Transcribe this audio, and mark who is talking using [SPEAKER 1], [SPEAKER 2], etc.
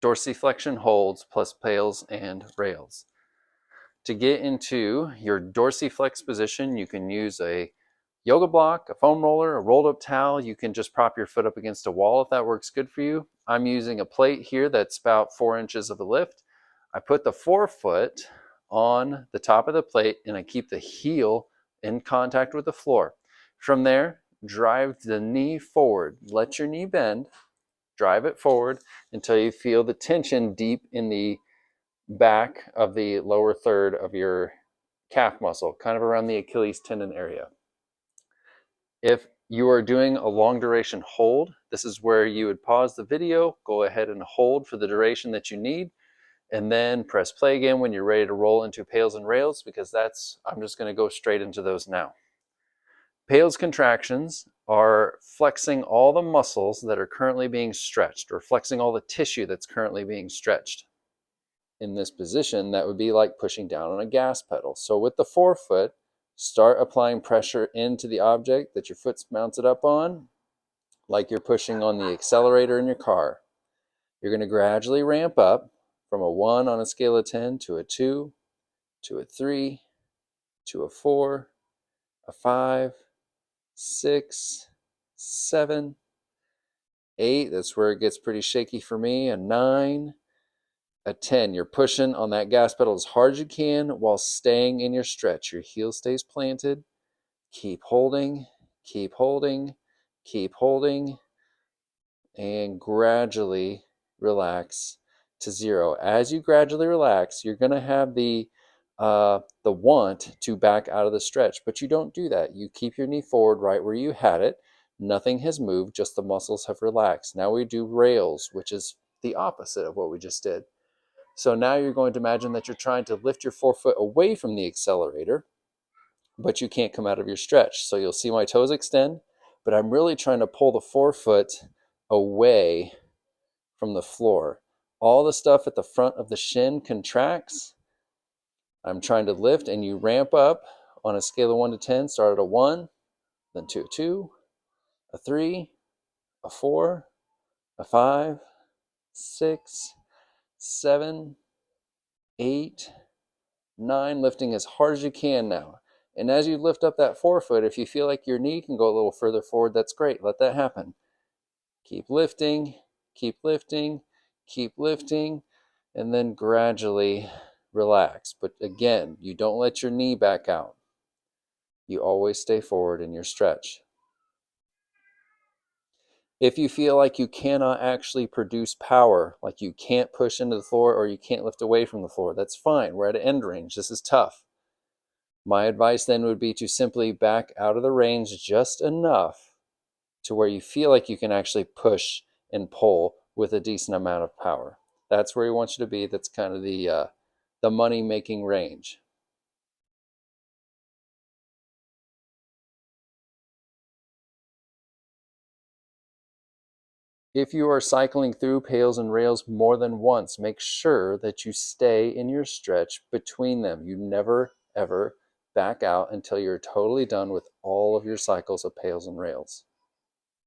[SPEAKER 1] dorsiflexion holds plus PAILS and rails. To get into your dorsiflex position, you can use a yoga block, a foam roller, a rolled up towel. You can just prop your foot up against a wall if that works good for you. I'm using a plate here that's about 4 inches of a lift. I put the forefoot on the top of the plate and I keep the heel in contact with the floor. From there, drive the knee forward. Let your knee bend. Drive it forward until you feel the tension deep in the back of the lower third of your calf muscle, kind of around the Achilles tendon area. If you are doing a long duration hold, this is where you would pause the video, go ahead and hold for the duration that you need, and then press play again when you're ready to roll into PAILS and rails, because I'm just going to go straight into those now. PAILS contractions are flexing all the muscles that are currently being stretched, or flexing all the tissue that's currently being stretched. In this position, that would be like pushing down on a gas pedal. So with the forefoot, start applying pressure into the object that your foot's mounted up on, like you're pushing on the accelerator in your car. You're going to gradually ramp up from a 1 on a scale of 10 to a 2, to a 3, to a 4, a 5, 6, 7, 8. That's where it gets pretty shaky for me. A 9, a 10. You're pushing on that gas pedal as hard as you can while staying in your stretch. Your heel stays planted. Keep holding, keep holding, keep holding, and gradually relax to 0. As you gradually relax, you're going to have the want to back out of the stretch, but you don't do that. You keep your knee forward right where you had it. Nothing has moved, just the muscles have relaxed. Now we do rails, which is the opposite of what we just did. So now you're going to imagine that you're trying to lift your forefoot away from the accelerator, but you can't come out of your stretch. So you'll see my toes extend, but I'm really trying to pull the forefoot away from the floor. All the stuff at the front of the shin contracts. I'm trying to lift, and you ramp up on a scale of 1 to 10. Start at a 1, then to a 2, a 3, a 4, a 5, 6, 7, 8, 9, lifting as hard as you can now. And as you lift up that forefoot, if you feel like your knee can go a little further forward, that's great. Let that happen. Keep lifting, keep lifting, keep lifting, and then gradually relax. But again, you don't let your knee back out. You always stay forward in your stretch. If you feel like you cannot actually produce power, like you can't push into the floor or you can't lift away from the floor, that's fine. We're at an end range. This is tough. My advice then would be to simply back out of the range just enough to where you feel like you can actually push and pull with a decent amount of power. That's where he wants you to be. That's kind of the money-making range. If you are cycling through PAILS and rails more than once, make sure that you stay in your stretch between them. You never, ever back out until you're totally done with all of your cycles of PAILS and rails.